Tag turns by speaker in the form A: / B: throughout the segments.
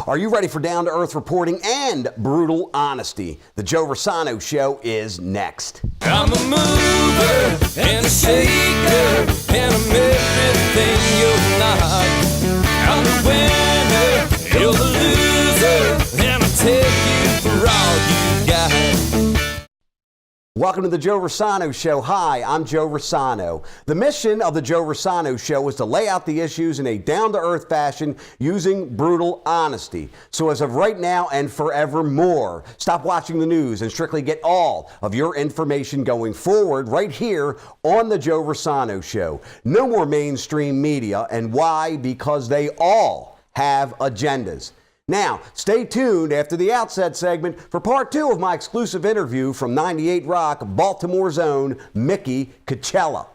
A: Are you ready for down-to-earth reporting and brutal honesty? The Joe Rossano Show is next.
B: I'm a mover and a shaker, and I'm everything you're not. I'm the winner, you're the loser, and I'll take you for all you got.
A: Welcome to the Joe Rossano Show. Hi, I'm Joe Rossano. The mission of the Joe Rossano Show is to lay out the issues in a down-to-earth fashion using brutal honesty. So as of right now and forevermore, stop watching the news and strictly get all of your information going forward right here on the Joe Rossano Show. No more mainstream media. And why? Because they all have agendas. Now, stay tuned after the Outset segment for part 2 of my exclusive interview from 98 Rock, Baltimore's own Mickey Cucchiella.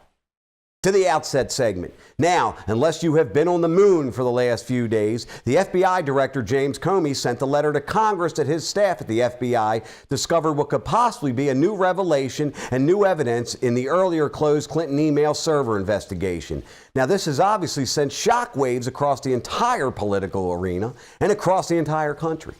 A: To the Outset segment. Now, unless you have been on the moon for the last few days, the FBI Director James Comey sent a letter to Congress that his staff at the FBI discovered what could possibly be a new revelation and new evidence in the earlier closed Clinton email server investigation. Now, this has obviously sent shockwaves across the entire political arena and across the entire country.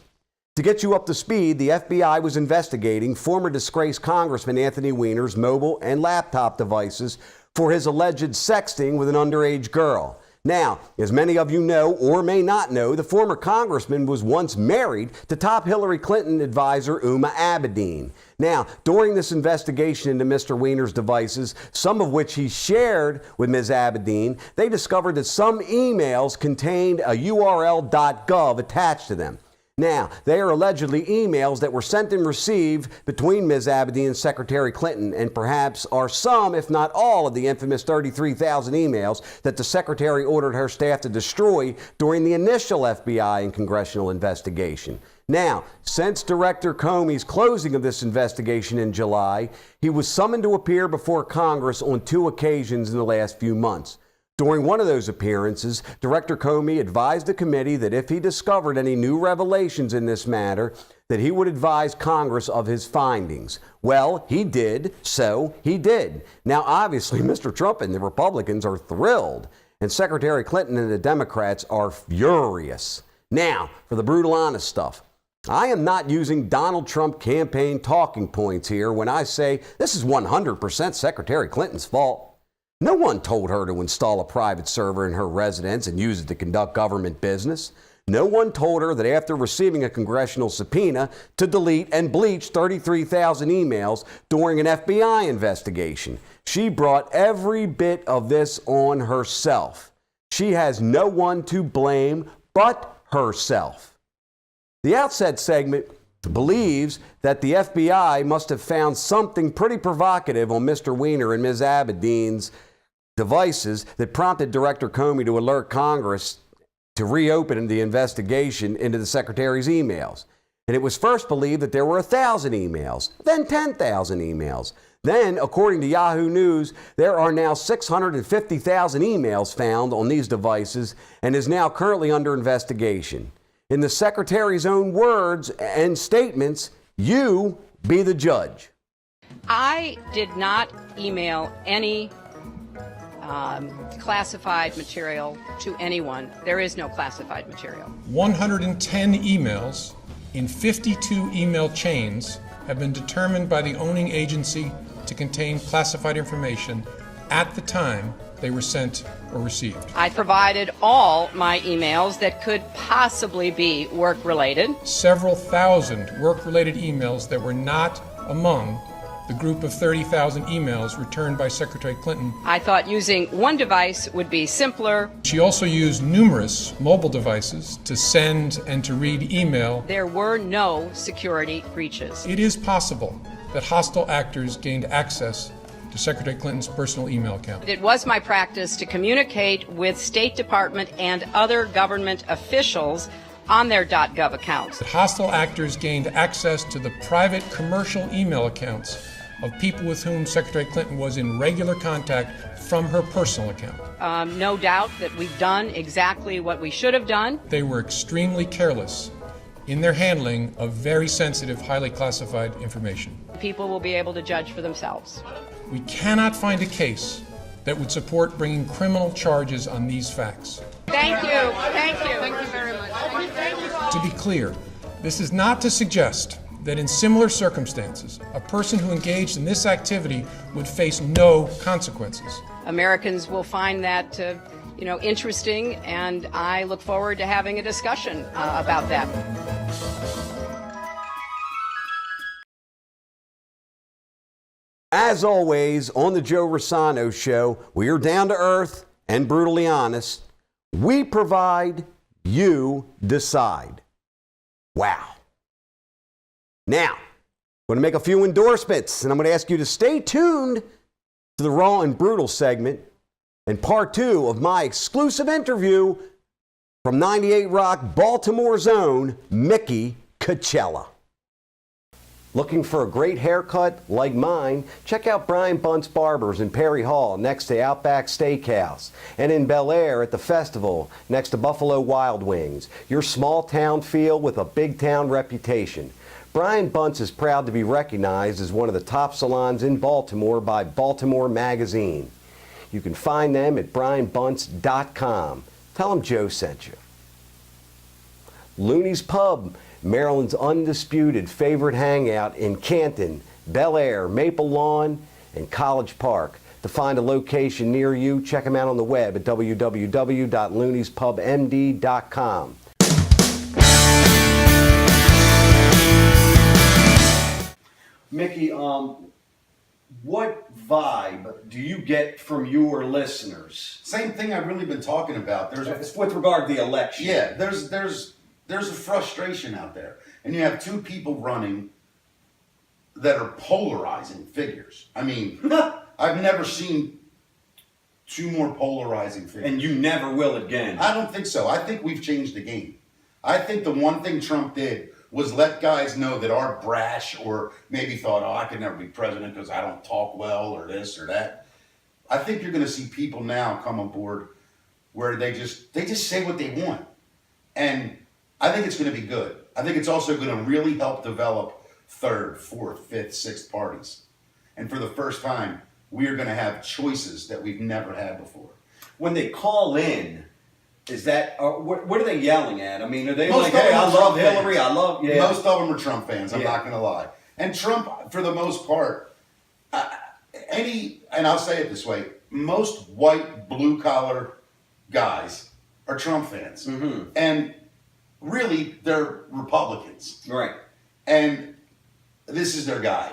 A: To get you up to speed, the FBI was investigating former disgraced Congressman Anthony Weiner's mobile and laptop devices for his alleged sexting with an underage girl. Now, as many of you know or may not know, the former congressman was once married to top Hillary Clinton advisor Huma Abedin. Now, during this investigation into Mr. Weiner's devices, some of which he shared with Ms. Abedin, they discovered that some emails contained a URL.gov attached to them. Now, they are allegedly emails that were sent and received between Ms. Abedin and Secretary Clinton, and perhaps are some, if not all, of the infamous 33,000 emails that the Secretary ordered her staff to destroy during the initial FBI and congressional investigation. Now, since Director Comey's closing of this investigation in July, he was summoned to appear before Congress on 2 occasions in the last few months. During one of those appearances, Director Comey advised the committee that if he discovered any new revelations in this matter, that he would advise Congress of his findings. Well, he did, so he did. Now, obviously, Mr. Trump and the Republicans are thrilled, and Secretary Clinton and the Democrats are furious. Now, for the brutal honest stuff. I am not using Donald Trump campaign talking points here when I say this is 100% Secretary Clinton's fault. No one told her to install a private server in her residence and use it to conduct government business. No one told her that after receiving a congressional subpoena to delete and bleach 33,000 emails during an FBI investigation. She brought every bit of this on herself. She has no one to blame but herself. The Outset segment believes that the FBI must have found something pretty provocative on Mr. Weiner and Ms. Abedin's devices that prompted Director Comey to alert Congress to reopen the investigation into the Secretary's emails. And it was first believed that there were 1,000 emails, then 10,000 emails. Then, according to Yahoo News, there are now 650,000 emails found on these devices and is now currently under investigation. In the Secretary's own words and statements, you be the judge.
C: I did not email any classified material to anyone. There is no classified material.
D: 110 emails in 52 email chains have been determined by the owning agency to contain classified information at the time they were sent or received.
C: I provided all my emails that could possibly be work-related.
D: Several thousand work-related emails that were not among the group of 30,000 emails returned by Secretary Clinton.
C: I thought using one device would be simpler.
D: She also used numerous mobile devices to send and to read email.
C: There were no security breaches.
D: It is possible that hostile actors gained access to Secretary Clinton's personal email account.
C: It was my practice to communicate with State Department and other government officials on their .gov accounts.
D: Hostile actors gained access to the private commercial email accounts of people with whom Secretary Clinton was in regular contact from her personal account.
C: No doubt that we've done exactly what we should have done.
D: They were extremely careless in their handling of very sensitive, highly classified information.
C: People will be able to judge for themselves.
D: We cannot find a case that would support bringing criminal charges on these facts.
C: Thank you. Thank you.
E: Thank you very much. Thank you all.
D: To be clear, this is not to suggest that in similar circumstances, a person who engaged in this activity would face no consequences.
C: Americans will find that, interesting, and I look forward to having a discussion about that.
A: As always, on the Joe Rossano Show, we are down to earth and brutally honest. We provide, you decide. Wow. Now, I'm going to make a few endorsements, and I'm going to ask you to stay tuned to the Raw and Brutal segment and part 2 of my exclusive interview from 98 Rock Baltimore's own Mickey Cucchiella. Looking for a great haircut like mine? Check out Brian Bunt's Barbers in Perry Hall next to Outback Steakhouse, and in Bel Air at the Festival next to Buffalo Wild Wings. Your small town feel with a big town reputation. Brian Bunt's is proud to be recognized as one of the top salons in Baltimore by Baltimore Magazine. You can find them at brianbunts.com. Tell them Joe sent you. Looney's Pub, Maryland's undisputed favorite hangout in Canton, Bel Air, Maple Lawn, and College Park. To find a location near you, check them out on the web at www.looneyspubmd.com. Mickey, what vibe do you get from your listeners?
E: Same thing I've really been talking about.
A: With regard to the election.
E: Yeah, there's a frustration out there. And you have two people running that are polarizing figures. I mean, I've never seen two more polarizing figures.
A: And you never will again.
E: I don't think so. I think we've changed the game. I think the one thing Trump did was let guys know that are brash or maybe thought, I could never be president because I don't talk well or this or that. I think you're going to see people now come aboard where they just say what they want. And I think it's going to be good. I think it's also going to really help develop third, fourth, fifth, sixth parties. And for the first time, we are going to have choices that we've never had before.
A: When they call in, is that, what are they yelling at? I mean, are they
E: Most
A: like,
E: of
A: hey,
E: them
A: I
E: are
A: love
E: Trump
A: Hillary,
E: fans.
A: I love, yeah.
E: Most of them are Trump fans, I'm
A: Yeah.
E: not going to lie. And Trump, for the most part, and I'll say it this way, most white, blue-collar guys are Trump fans.
A: Mm-hmm.
E: And really, they're Republicans.
A: Right.
E: And this is their guy.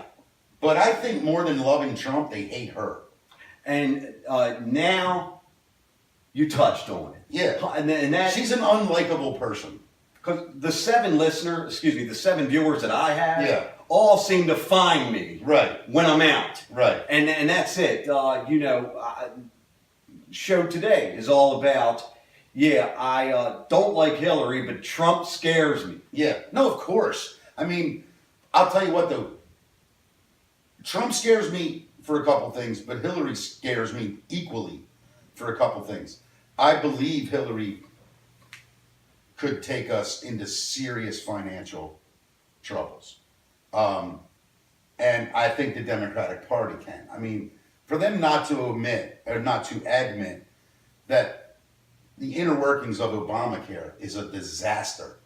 E: But I think more than loving Trump, they hate her.
A: And now you touched on it.
E: Yeah.
A: And that
E: She's an unlikable person.
A: Because the 7 viewers that I have,
E: Yeah.
A: all seem to find me
E: Right.
A: when I'm out.
E: Right.
A: And that's it. Show today is all about, I don't like Hillary, but Trump scares me.
E: Yeah. No, of course. I mean, I'll tell you what, though. Trump scares me for a couple things, but Hillary scares me equally for a couple things. I believe Hillary could take us into serious financial troubles. And I think the Democratic Party can. I mean, for them not to admit that the inner workings of Obamacare is a disaster.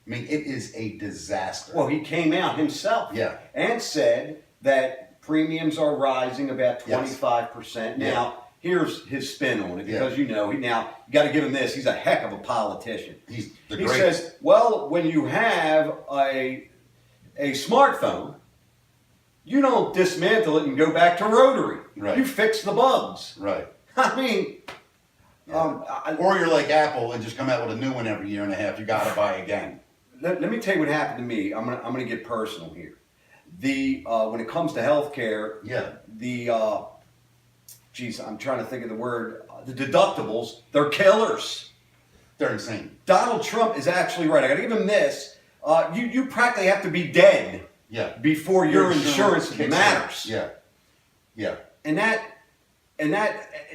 E: I mean, it is a disaster.
A: Well, he came out himself and said that premiums are rising about 25%. Now, here's his spin on it, because you got to give him this. He's a heck of a politician.
E: He's the
A: He
E: greatest.
A: says, well, when you have a smartphone, you don't dismantle it and go back to rotary.
E: Right.
A: You fix the bugs.
E: Right.
A: I mean,
E: Or you're like Apple and just come out with a new one every year and a half. You got to buy again.
A: let me tell you what happened to me. I'm gonna get personal here. When it comes to healthcare, I'm trying to think of the word. The deductibles, they're killers.
E: They're insane.
A: Donald Trump is actually right. I got to give him this. You practically have to be dead before your insurance
E: kicks
A: matters.
E: in. Yeah.
A: And that.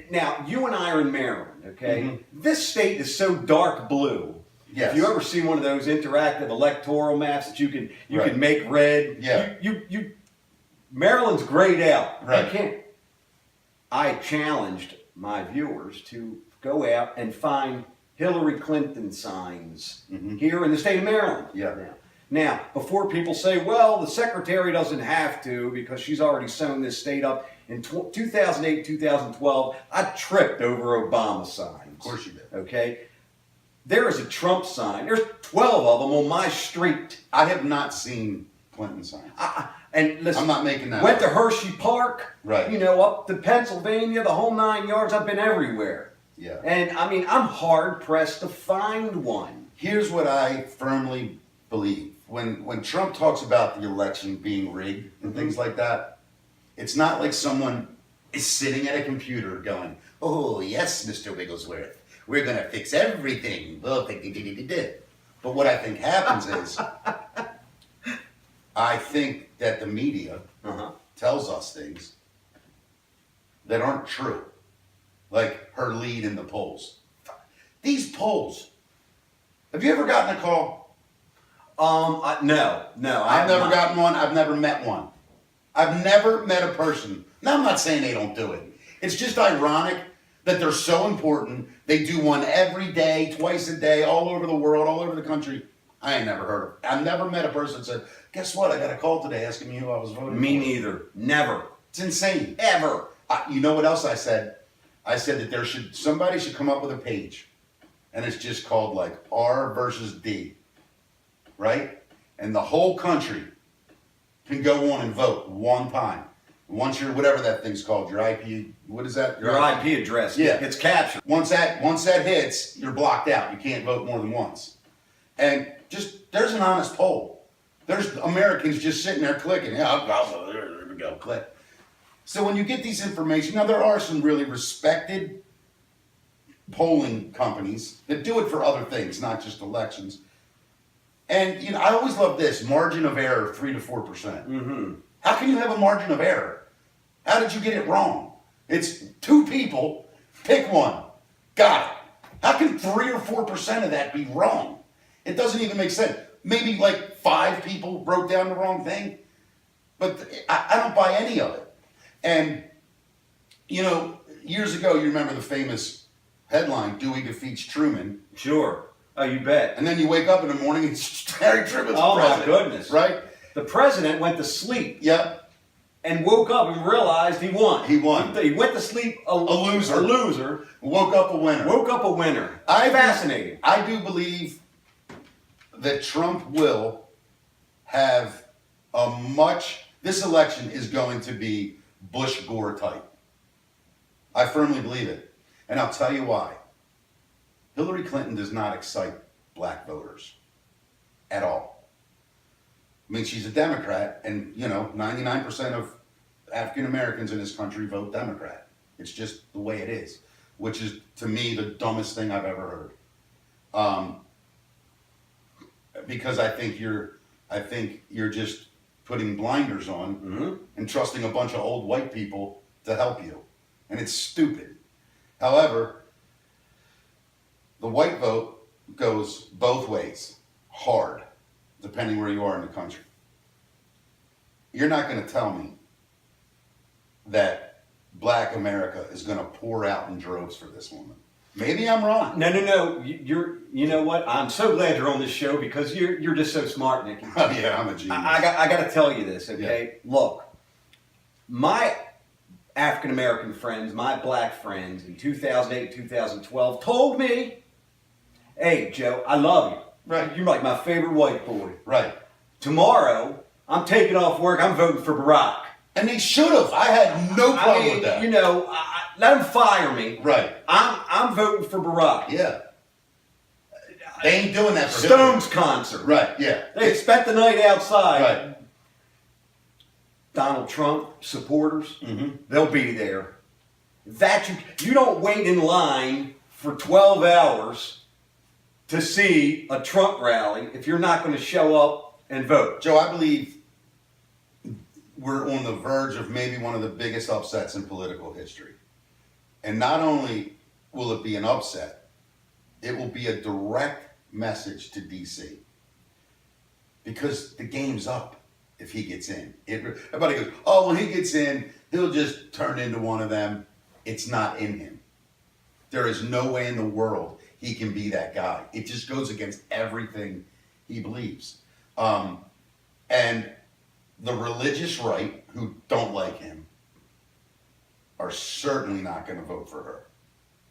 A: Now you and I are in Maryland, okay?
E: Mm-hmm.
A: This state is so dark blue.
E: Yes.
A: If you ever see one of those interactive electoral maps that you can make red, you Maryland's grayed out.
E: Right.
A: I challenged my viewers to go out and find Hillary Clinton signs here in the state of Maryland.
E: Yeah.
A: Now, before people say, well, the secretary doesn't have to because she's already sewn this state up. In 2008, 2012, I tripped over Obama signs.
E: Of course you did.
A: Okay? There is a Trump sign. There's 12 of them on my street.
E: I have not seen Clinton signs.
A: And listen,
E: I'm not making that
A: went
E: up.
A: to Hershey Park,
E: Right.
A: you know, up to Pennsylvania, the whole 9 yards. I've been everywhere.
E: Yeah.
A: And I mean, I'm hard pressed to find one.
E: Here's what I firmly believe. When Trump talks about the election being rigged and things like that, it's not like someone is sitting at a computer going, oh, yes, Mr. Wigglesworth, we're going to fix everything. But what I think happens is, I think that the media tells us things that aren't true. Like her lead in the polls. These polls. Have you ever gotten a call?
A: No.
E: I've never gotten one. I've never met one. I've never met a person. Now, I'm not saying they don't do it. It's just ironic that they're so important. They do one every day, twice a day, all over the world, all over the country. I ain't never heard of it. I've never met a person that said, guess what? I got a call today asking me who I was voting
A: Me
E: for.
A: neither. Never.
E: It's insane.
A: Ever.
E: You know what else I said? I said that somebody should come up with a page, and it's just called like R versus D, right? And the whole country can go on and vote one time. Once you're whatever that thing's called, your IP, what is that?
A: Your IP address.
E: Yeah.
A: It's captured.
E: Once that hits, you're blocked out. You can't vote more than once. And there's an honest poll. There's Americans just sitting there clicking. Yeah, I'll there we go, click. So when you get these information, now there are some really respected polling companies that do it for other things, not just elections. And you know, I always love this margin of error, 3 to 4%. How can you have a margin of error? How did you get it wrong? It's two people, pick one, got it. How can 3 or 4% of that be wrong? It doesn't even make sense. Maybe like 5 people wrote down the wrong thing, but I don't buy any of it. And, you know, years ago, you remember the famous headline, Dewey defeats Truman.
A: Sure. Oh, you bet.
E: And then you wake up in the morning, it's Harry Truman's
A: Oh,
E: president.
A: my goodness.
E: Right?
A: The president went to sleep
E: Yep.
A: and woke up and realized he won.
E: He won.
A: He went to sleep a
E: loser.
A: A loser.
E: Woke up a winner.
A: Woke up a winner. Fascinating.
E: I do believe that Trump will have this election is going to be Bush-Gore type. I firmly believe it. And I'll tell you why. Hillary Clinton does not excite black voters at all. I mean, she's a Democrat, and, you know, 99% of African Americans in this country vote Democrat. It's just the way it is, which is, to me, the dumbest thing I've ever heard. Because I think you're just putting blinders on and trusting a bunch of old white people to help you. And it's stupid. However, the white vote goes both ways, hard, depending where you are in the country. You're not going to tell me that black America is going to pour out in droves for this woman. Maybe I'm wrong.
A: No. You know what? I'm so glad you're on this show because you're just so smart, Nicky.
E: Oh, yeah, I'm a genius.
A: I got to tell you this, okay? Yeah. Look, my African American friends, my black friends in 2008, 2012 told me, hey, Joe, I love you.
E: Right.
A: You're like my favorite white boy.
E: Right.
A: Tomorrow, I'm taking off work. I'm voting for Barack.
E: And they should have. I had no problem with that.
A: You know, let them fire me.
E: Right.
A: I'm voting for Barack.
E: Yeah. They ain't doing that for
A: Stones concert.
E: Right, yeah.
A: They spent the night outside.
E: Right.
A: Donald Trump supporters, they'll be there. That you don't wait in line for 12 hours to see a Trump rally if you're not going to show up and vote.
E: Joe, I believe we're on the verge of maybe one of the biggest upsets in political history. And not only will it be an upset, it will be a direct message to D.C. Because the game's up if he gets in. Everybody goes, oh, when he gets in, he'll just turn into one of them. It's not in him. There is no way in the world he can be that guy. It just goes against everything he believes. And the religious right, who don't like him, are certainly not going to vote for her.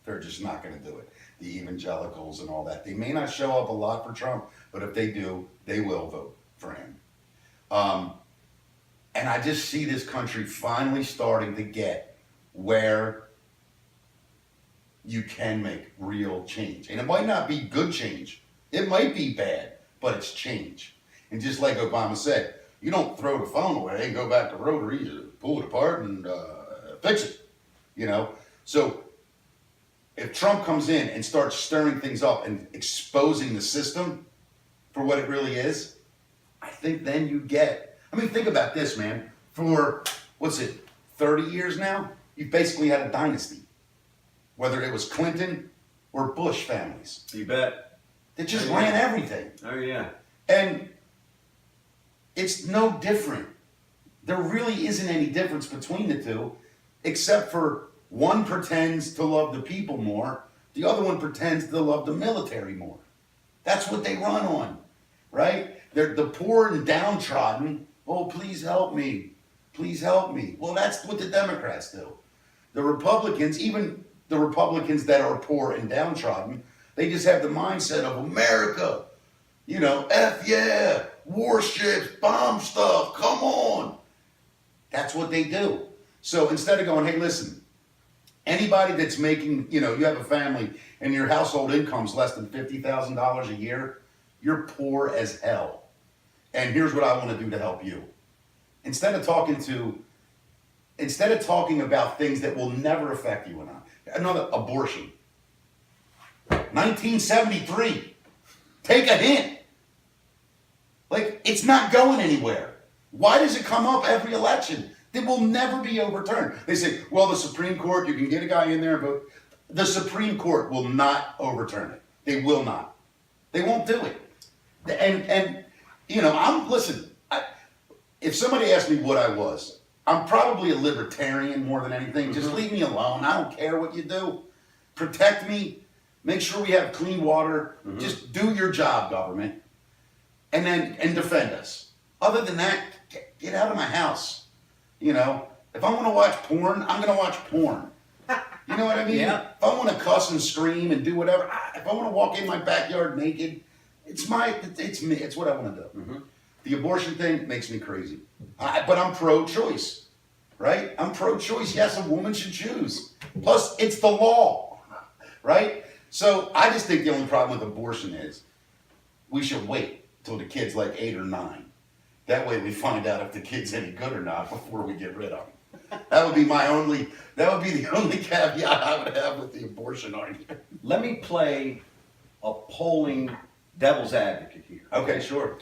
E: They're just not going to do it. The evangelicals and all that. They may not show up a lot for Trump, but if they do, they will vote for him. And I just see this country finally starting to get where you can make real change. And it might not be good change. It might be bad, but it's change. And just like Obama said, you don't throw the phone away and go back to rotary, you pull it apart and fix it. You know? So if Trump comes in and starts stirring things up and exposing the system for what it really is, I think then you get, I mean, think about this, man. For, 30 years now, you've basically had a dynasty. Whether it was Clinton or Bush families.
A: You bet.
E: They just ran everything.
A: Oh, yeah.
E: And it's no different. There really isn't any difference between the two, except for one pretends to love the people more, the other one pretends to love the military more. That's what they run on, right? They're the poor and downtrodden. Oh, please help me. Please help me. Well, that's what the Democrats do. The Republicans, even the Republicans that are poor and downtrodden, they just have the mindset of America. You know, F yeah, warships, bomb stuff, come on. That's what they do. So instead of going, hey, listen, anybody that's making, you have a family and your household income's less than $50,000 a year, you're poor as hell. And here's what I want to do to help you. Instead of talking about things that will never affect you and I. Another, abortion. 1973. Take a hint. Like, it's not going anywhere. Why does it come up every election? It will never be overturned. They say, well, the Supreme Court, you can get a guy in there, but the Supreme Court will not overturn it. They will not. They won't do it. And if somebody asked me what I was, I'm probably a libertarian more than anything. Just leave me alone. I don't care what you do. Protect me. Make sure we have clean water. Just do your job, government. And defend us. Other than that, get out of my house. If I want to watch porn, I'm going to watch porn. You know what I mean?
A: Yeah.
E: If I want to cuss and scream and do whatever, if I want to walk in my backyard naked, it's me. It's what I want to do. The abortion thing makes me crazy. But I'm pro-choice, right? I'm pro-choice. Yes, a woman should choose. Plus, it's the law, right? So I just think the only problem with abortion is we should wait till the kid's like 8 or 9. That way we find out if the kid's any good or not before we get rid of him. That would be the only caveat I would have with the abortion argument.
A: Let me play a polling devil's advocate here.
E: Okay, sure.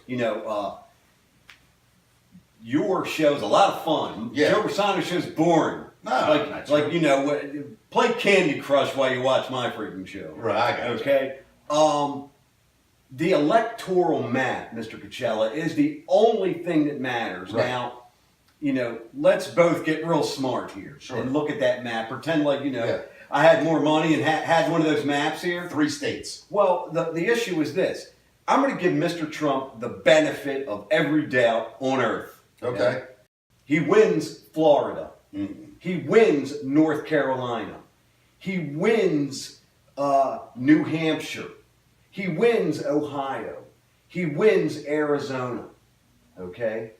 A: Your show's a lot of fun.
E: Yeah.
A: Joe Rossano show's boring.
E: No, not true.
A: Play Candy Crush while you watch my freaking show.
E: Right, I got you.
A: Okay? The electoral map, Mr. Cucchiella, is the only thing that matters.
E: Right.
A: Now, let's both get real smart here.
E: Sure.
A: And look at that map. Pretend like,
E: Yeah.
A: I had more money and had one of those maps here.
E: 3 states.
A: Well, the issue is this. I'm going to give Mr. Trump the benefit of every doubt on earth.
E: Okay.
A: He wins Florida.
E: Mm-hmm.
A: He wins North Carolina. He wins New Hampshire. He wins Ohio. He wins Arizona. Okay?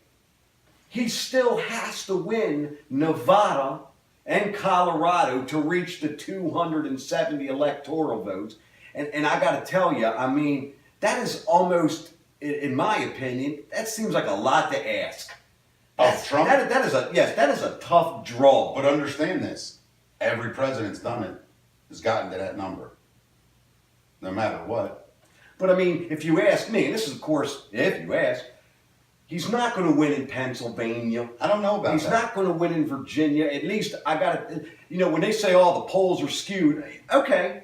A: He still has to win Nevada and Colorado to reach the 270 electoral votes. And I got to tell you, that is almost, in my opinion, that seems like a lot to ask.
E: Of Trump?
A: That is a tough draw.
E: But understand this. Every president's done it, has gotten to that number. No matter what.
A: But if you ask me, and this is of course, if you ask, he's not going to win in Pennsylvania.
E: I don't know about
A: He's
E: that.
A: not going to win in Virginia. At least I got to, when they say all the polls are skewed, okay,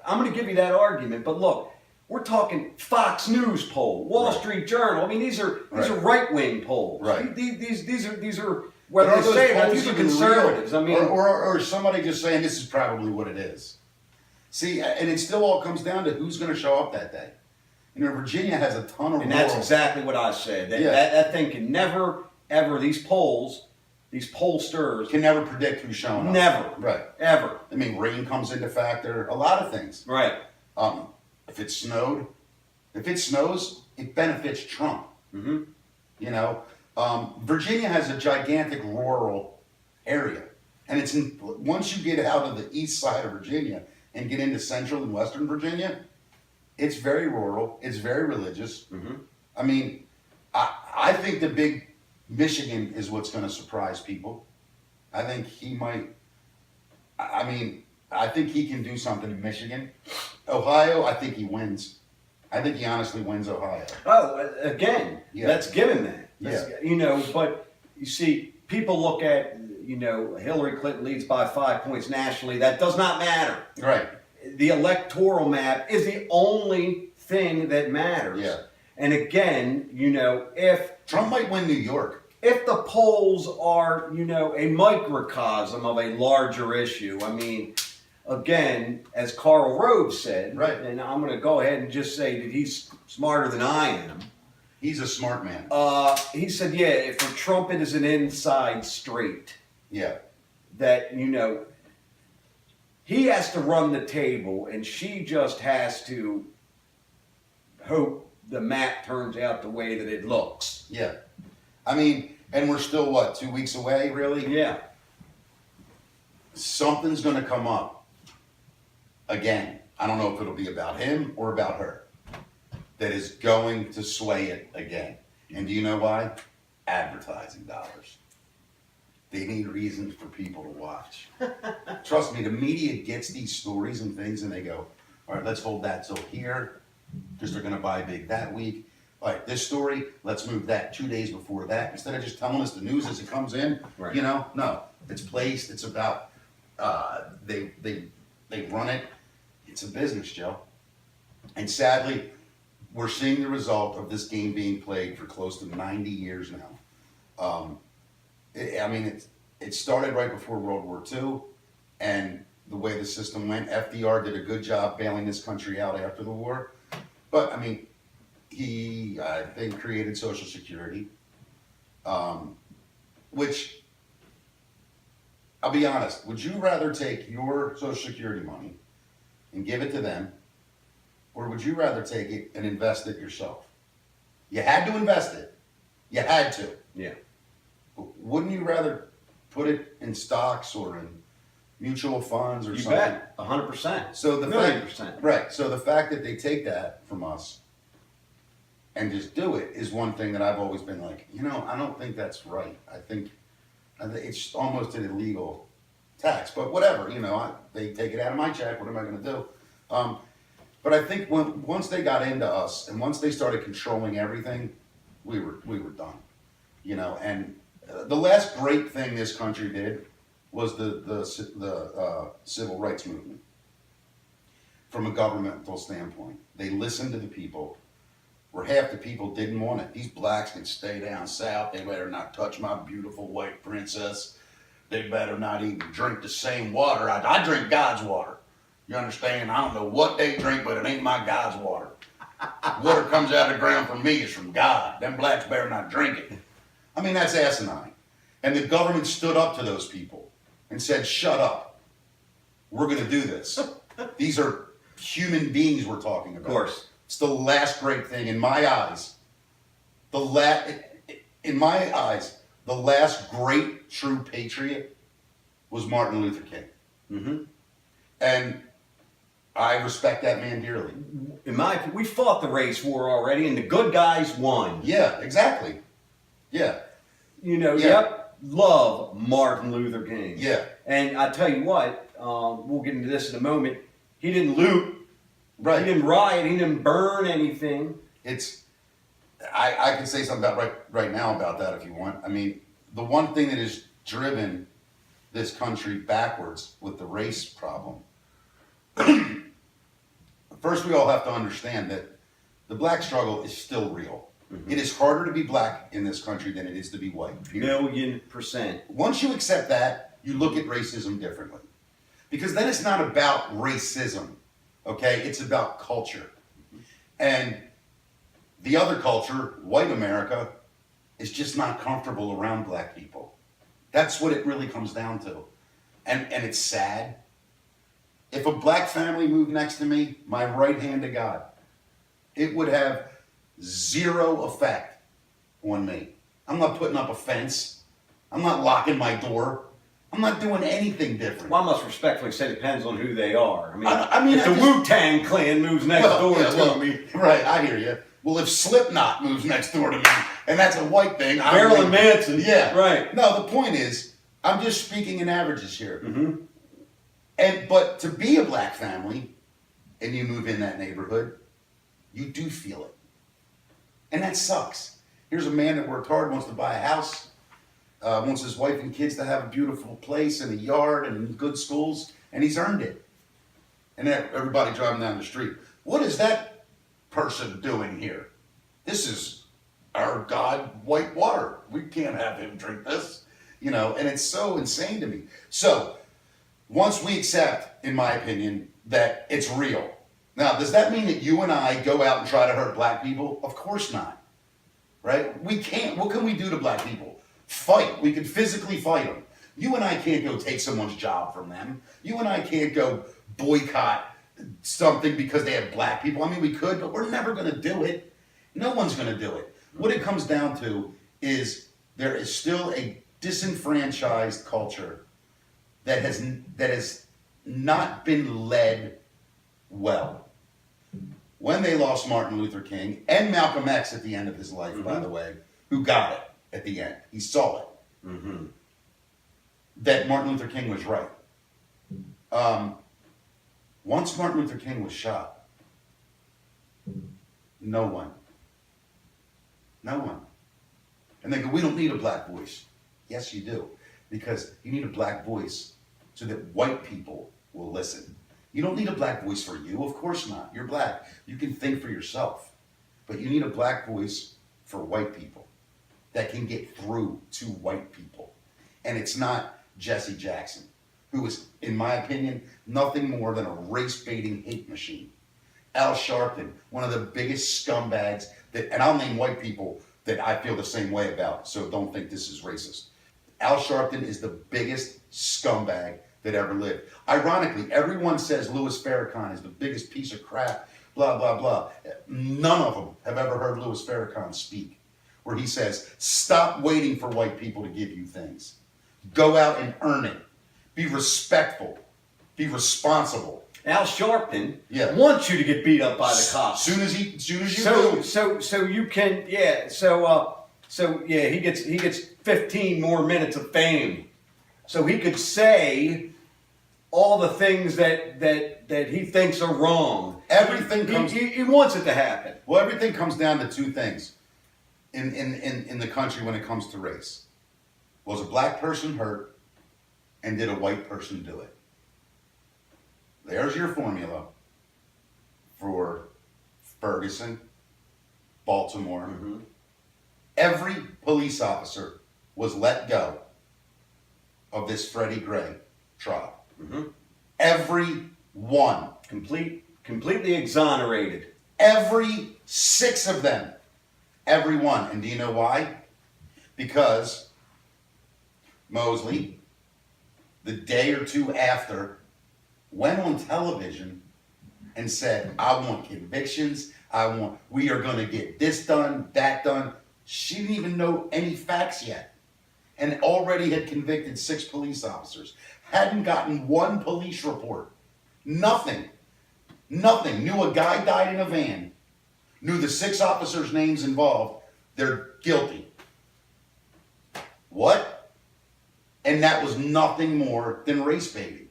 A: I'm going to give you that argument. But look, we're talking Fox News poll, Wall Street Journal. These are right-wing polls.
E: Right.
A: These are whether
E: Are
A: they say that
E: polls
A: these are
E: even
A: conservatives.
E: real? Or somebody just saying this is probably what it is. See, and it still all comes down to who's going to show up that day. You know, Virginia has a ton of
A: And that's
E: rural-
A: exactly what I said.
E: Yeah.
A: That thing can never, ever, these pollsters
E: can never predict who's showing up.
A: never,
E: Right.
A: ever.
E: I mean, rain comes into factor. A lot of things.
A: Right.
E: If it snowed, if it snows, it benefits Trump.
A: Mm-hmm.
E: You know, Virginia has a gigantic rural area, and it's once you get out of the east side of Virginia and get into central and western Virginia, it's very rural. It's very religious.
A: Mm-hmm.
E: I mean, I think the big Michigan is what's going to surprise people. I think he might. I mean, I think he can do something in Michigan. Ohio, I think he wins. I think he honestly wins Ohio.
A: Oh, again,
E: Yeah.
A: let's give him that.
E: Yeah.
A: You know, but you see, people look at, you know, Hillary Clinton leads by 5 points nationally. That does not matter.
E: Right.
A: The electoral map is the only thing that matters.
E: Yeah.
A: And again, you know, if
E: Trump might win New York.
A: the polls are, you know, a microcosm of a larger issue, I mean, again, as Karl Rove said,
E: Right.
A: and I'm going to go ahead and just say that he's smarter than I am.
E: He's a smart man.
A: He said, yeah, for Trump it is an inside straight.
E: Yeah.
A: That, you know, he has to run the table and she just has to hope the map turns out the way that it looks.
E: Yeah. I mean, and we're still, what, 2 weeks away, really?
A: Yeah.
E: Something's going to come up again. I don't know if it'll be about him or about her. That is going to sway it again. And do you know why? Advertising dollars. They need reasons for people to watch. Trust me, the media gets these stories and things and they go, all right, let's hold that till here because they're going to buy big that week. All right, this story, let's move that 2 days before that. Instead of just telling us the news as it comes in,
A: Right.
E: you know, no. It's placed, it's about, they run it. It's a business, Joe. And sadly, we're seeing the result of this game being played for close to 90 years now. It started right before World War II, and the way the system went, FDR did a good job bailing this country out after the war. But, I mean, he, I think, created Social Security, which, I'll be honest, would you rather take your Social Security money and give it to them, or would you rather take it and invest it yourself? You had to invest it. You had to.
A: Yeah.
E: But wouldn't you rather put it in stocks or in mutual funds or
A: You
E: something?
A: bet. 100%.
E: So the
A: Million
E: fact,
A: %.
E: right? So the fact that they take that from us and just do it is one thing that I've always been like, you know, I don't think that's right. I think it's almost an illegal tax, but whatever, you know, they take it out of my check. What am I going to do? But I think once they got into us and once they started controlling everything, we were done, you know. And the last great thing this country did was the civil rights movement. From a governmental standpoint, they listened to the people, where half the people didn't want it. These blacks can stay down south. They better not touch my beautiful white princess. They better not even drink the same water. I drink God's water. You understand? I don't know what they drink, but it ain't my God's water. Water comes out of the ground from me is from God. Them blacks better not drink it. I mean, that's asinine. And the government stood up to those people and said, shut up. We're going to do this. These are human beings we're talking about.
A: Of course.
E: It's the last great thing in my eyes. In my eyes, the last great true patriot was Martin Luther King.
A: Mm-hmm.
E: And I respect that man dearly.
A: In my opinion, we fought the race war already, and the good guys won.
E: Yeah, exactly. Yeah.
A: You know,
E: Yeah.
A: yep, love Martin Luther King.
E: Yeah.
A: And I tell you what, we'll get into this in a moment. He didn't loot.
E: Right.
A: He didn't riot. He didn't burn anything.
E: I can say something about right now about that if you want. I mean, the one thing that has driven this country backwards with the race problem. First, we all have to understand that the black struggle is still real. Mm-hmm. It is harder to be black in this country than it is to be white. Period.
A: 1,000,000%.
E: Once you accept that, you look at racism differently. Because then it's not about racism. Okay? It's about culture. And the other culture, white America, is just not comfortable around black people. That's what it really comes down to. And it's sad. If a black family moved next to me, my right hand to God, it would have zero effect on me. I'm not putting up a fence. I'm not locking my door. I'm not doing anything different.
A: Well, I must respectfully say it depends on who they are.
E: I mean,
A: if the Wu-Tang Clan moves next door to me.
E: Right, I hear you. Well, if Slipknot moves next door to me, and that's a white thing.
A: Marilyn Manson.
E: Yeah.
A: Right.
E: No, the point is, I'm just speaking in averages here.
A: Mm-hmm.
E: But to be a black family, and you move in that neighborhood, you do feel it. And that sucks. Here's a man that worked hard, wants to buy a house, wants his wife and kids to have a beautiful place and a yard and good schools, and he's earned it. And then everybody driving down the street, what is that person doing here? This is our God white water. We can't have him drink this. You know, and it's so insane to me. So, once we accept, in my opinion, that it's real. Now, does that mean that you and I go out and try to hurt black people? Of course not. Right? We can't. What can we do to black people? Fight. We can physically fight them. You and I can't go take someone's job from them. You and I can't go boycott something because they have black people. I mean, we could, but we're never going to do it. No one's going to do it. What it comes down to is there is still a disenfranchised culture that has not been led well. When they lost Martin Luther King and Malcolm X at the end of his life, by the way, who got it at the end, he saw it. That Martin Luther King was right. Once Martin Luther King was shot, no one. And they go, we don't need a black voice. Yes, you do. Because you need a black voice so that white people will listen. You don't need a black voice for you. Of course not. You're black. You can think for yourself. But you need a black voice for white people that can get through to white people. And it's not Jesse Jackson, who is, in my opinion, nothing more than a race-baiting hate machine. Al Sharpton, one of the biggest scumbags that, and I'll name white people that I feel the same way about, so don't think this is racist. Al Sharpton is the biggest scumbag that ever lived. Ironically, everyone says Louis Farrakhan is the biggest piece of crap, blah, blah, blah. None of them have ever heard Louis Farrakhan speak, where he says, stop waiting for white people to give you things. Go out and earn it. Be respectful. Be responsible.
A: Al Sharpton wants you to get beat up by the cops.
E: Soon as you
A: do. So you can, he gets 15 more minutes of fame. So he could say all the things that he thinks are wrong.
E: Everything comes.
A: He wants it to happen.
E: Well, everything comes down to two things in the country when it comes to race. Was a black person hurt, and did a white person do it? There's your formula for Ferguson, Baltimore. Every police officer was let go of this Freddie Gray trial. Every one.
A: Completely exonerated.
E: Every 6 of them. Every one. And do you know why? Because Mosley, the day or two after, went on television and said, I want convictions. We are going to get this done, that done. She didn't even know any facts yet. And already had convicted 6 police officers. Hadn't gotten one police report. Nothing. Knew a guy died in a van. Knew the 6 officers' names involved. They're guilty. What? And that was nothing more than race baiting.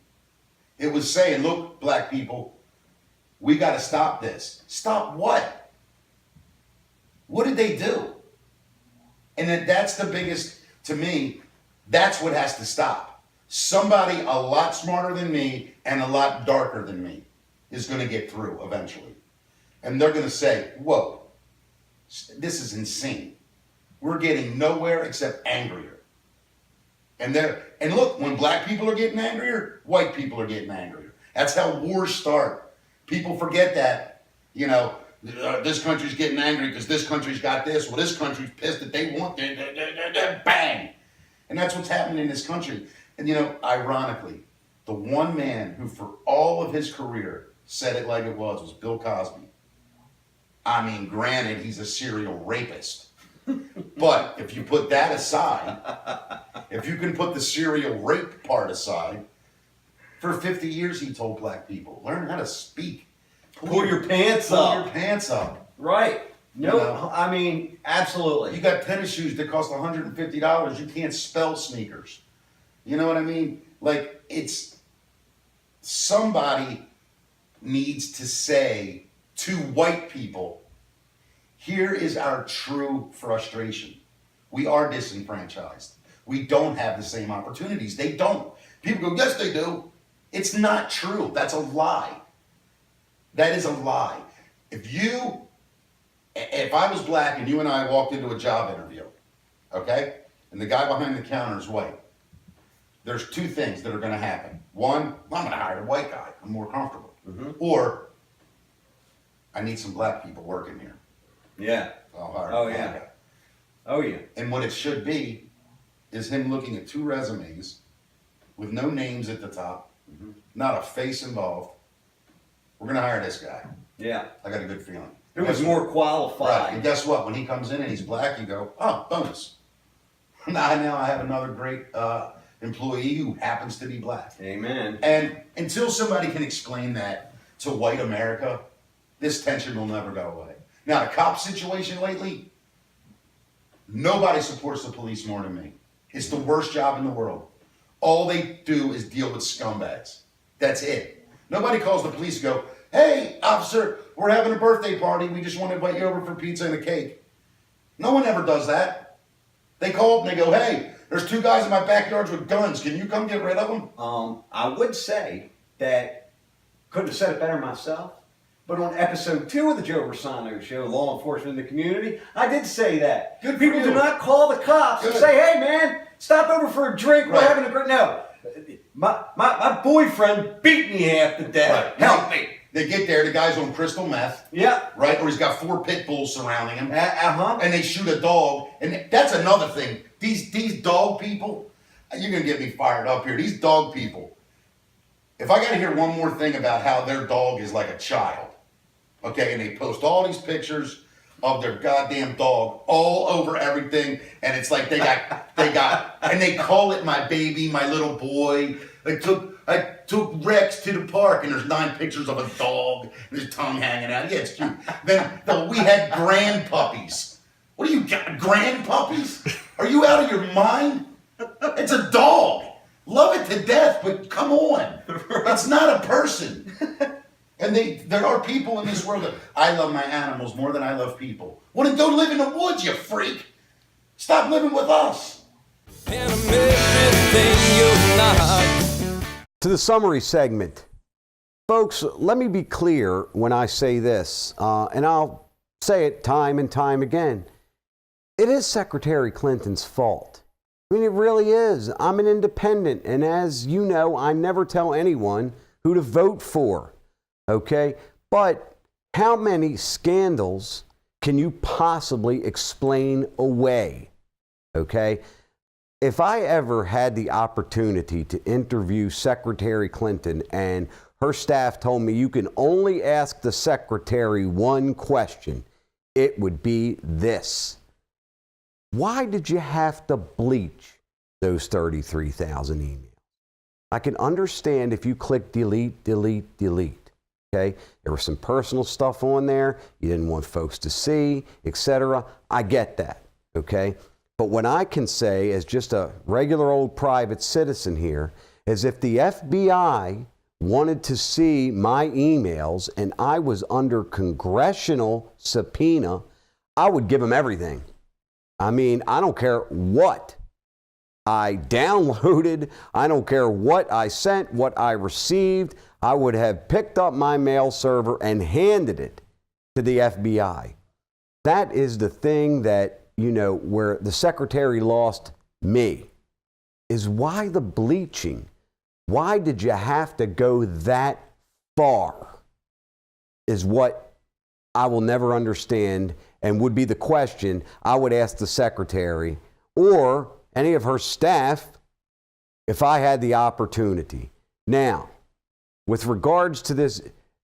E: It was saying, look, black people, we got to stop this. Stop what? What did they do? And that's the biggest, to me, that's what has to stop. Somebody a lot smarter than me and a lot darker than me is going to get through eventually. And they're going to say, whoa, this is insane. We're getting nowhere except angrier. And look, when black people are getting angrier, white people are getting angrier. That's how wars start. People forget that, you know, this country's getting angry because this country's got this. Well, this country's pissed that they want bang. And that's what's happening in this country. And, you know, ironically, the one man who for all of his career said it like it was Bill Cosby. I mean, granted, he's a serial rapist. But if you put that aside, if you can put the serial rape part aside, for 50 years he told black people, learn how to speak.
A: Pull your pants up.
E: Pull your pants up.
A: Right. No,
E: You know?
A: I mean, absolutely.
E: You got tennis shoes that cost $150. You can't spell sneakers. You know what I mean? Like, it's somebody needs to say to white people, here is our true frustration. We are disenfranchised. We don't have the same opportunities. They don't. People go, yes, they do. It's not true. That's a lie. That is a lie. If I was black and you and I walked into a job interview, okay, and the guy behind the counter is white, there's two things that are going to happen. One, I'm going to hire a white guy. I'm more comfortable. Mm-hmm. Or, I need some black people working here.
A: Yeah.
E: I'll hire
A: Oh,
E: a black
A: yeah.
E: guy.
A: Oh, yeah.
E: And what it should be is him looking at two resumes with no names at the top, not a face involved. We're going to hire this guy.
A: Yeah.
E: I got a good feeling.
A: It was more qualified.
E: Right. And guess what? When he comes in and he's black, you go, oh, bonus. Now I have another great employee who happens to be black.
A: Amen.
E: And until somebody can explain that to white America, this tension will never go away. Now, the cop situation lately, nobody supports the police more than me. It's the worst job in the world. All they do is deal with scumbags. That's it. Nobody calls the police and go, hey, officer, we're having a birthday party. We just want to invite you over for pizza and a cake. No one ever does that. They call up and they go, hey, there's two guys in my backyard with guns. Can you come get rid of them?
A: I would say that, couldn't have said it better myself, but on episode 2 of the Joe Rossano Show, Law Enforcement in the Community, I did say that.
E: Good for
A: People
E: you.
A: do not call the cops and
E: Good.
A: say, hey man, stop over for a drink, we're
E: Right.
A: having a great... No, my boyfriend beat me half to death.
E: Right.
A: Help me.
E: They get there, the guy's on crystal meth.
A: Yeah.
E: Right? Or he's got 4 pit bulls surrounding him.
A: Uh-huh.
E: And they shoot a dog. And that's another thing. These dog people, you're going to get me fired up here. These dog people, if I got to hear one more thing about how their dog is like a child, okay, and they post all these pictures of their goddamn dog all over everything, and it's like they got, and they call it my baby, my little boy. I took Rex to the park, and there's 9 pictures of a dog, and his tongue hanging out. Yeah, it's cute. Then we had grand puppies. What do you got, grand puppies? Are you out of your mind? It's a dog. Love it to death, but come on. It's not a person. And there are people in this world that, I love my animals more than I love people. Want to go live in the woods, you freak. Stop living with us.
B: And I'm everything you're not.
A: To the summary segment. Folks, let me be clear when I say this, and I'll say it time and time again. It is Secretary Clinton's fault. I mean, it really is. I'm an independent, and as you know, I never tell anyone who to vote for, okay? But how many scandals can you possibly explain away, okay? If I ever had the opportunity to interview Secretary Clinton and her staff told me you can only ask the secretary one question, it would be this. Why did you have to bleach those 33,000 emails? I can understand if you click delete, delete, delete, okay? There was some personal stuff on there you didn't want folks to see, etc. I get that, okay? But what I can say as just a regular old private citizen here is if the FBI wanted to see my emails and I was under congressional subpoena, I would give them everything. I mean, I don't care what I downloaded. I don't care what I sent, what I received. I would have picked up my mail server and handed it to the FBI. That is the thing that, you know, where the secretary lost me, is why the bleaching? Why did you have to go that far? is what I will never understand, and would be the question I would ask the secretary or any of her staff if I had the opportunity. Now, with regards to this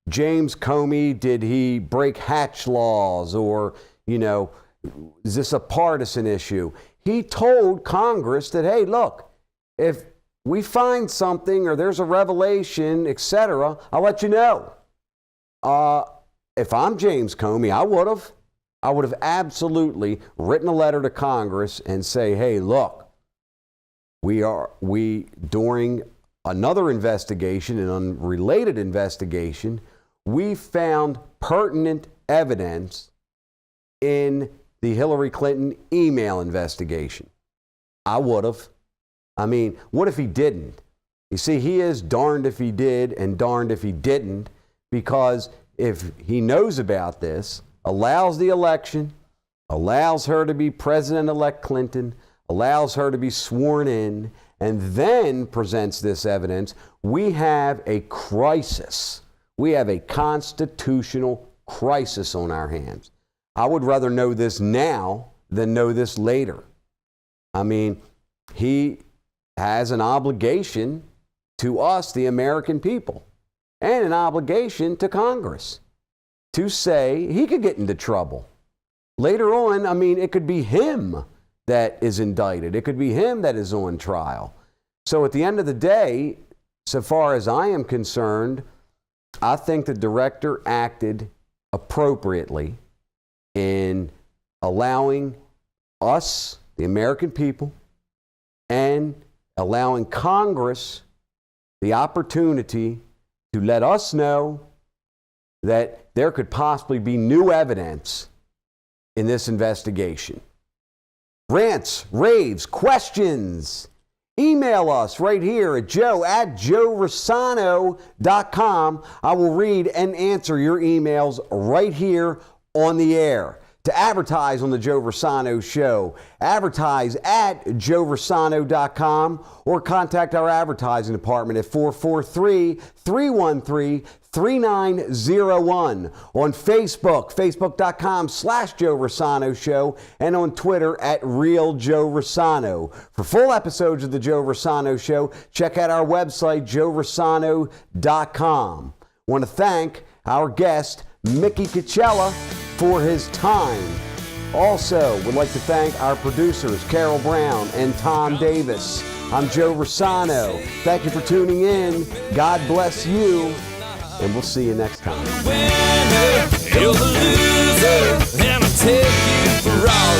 A: James Comey, did he break Hatch laws, or, is this a partisan issue? He told Congress that, hey, look, if we find something or there's a revelation, etc., I'll let you know. If I'm James Comey, I would have absolutely written a letter to Congress and say, hey, look, during another investigation, an unrelated investigation, we found pertinent evidence in the Hillary Clinton email investigation. I would have. I mean, what if he didn't? You see, he is darned if he did and darned if he didn't, because if he knows about this, allows the election, allows her to be President-elect Clinton, allows her to be sworn in, and then presents this evidence, we have a crisis. We have a constitutional crisis on our hands. I would rather know this now than know this later. I mean, he has an obligation to us, the American people, and an obligation to Congress to say he could get into trouble. Later on, I mean, it could be him that is indicted. It could be him that is on trial. So at the end of the day, so far as I am concerned, I think the director acted appropriately in allowing us, the American people, and allowing Congress the opportunity to let us know that there could possibly be new evidence in this investigation. Rants, raves, questions, email us right here at joe@joerossano.com. I will read and answer your emails right here on the air. To advertise on the Joe Rossano Show, advertise at joerossano.com or contact our advertising department at 443-313-3901. On Facebook, facebook.com/Joe Rossano Show, and on Twitter at Real Joe Rossano. For full episodes of the Joe Rossano Show, check out our website, joerossano.com. I want to thank our guest, Mickey Cucchiella, for his time. Also, would like to thank our producers, Carol Brown and Tom Davis. I'm Joe Rossano. Thank you for tuning in. God bless you, and we'll see you next time.
B: Winner, you're the loser, and I'll take you for all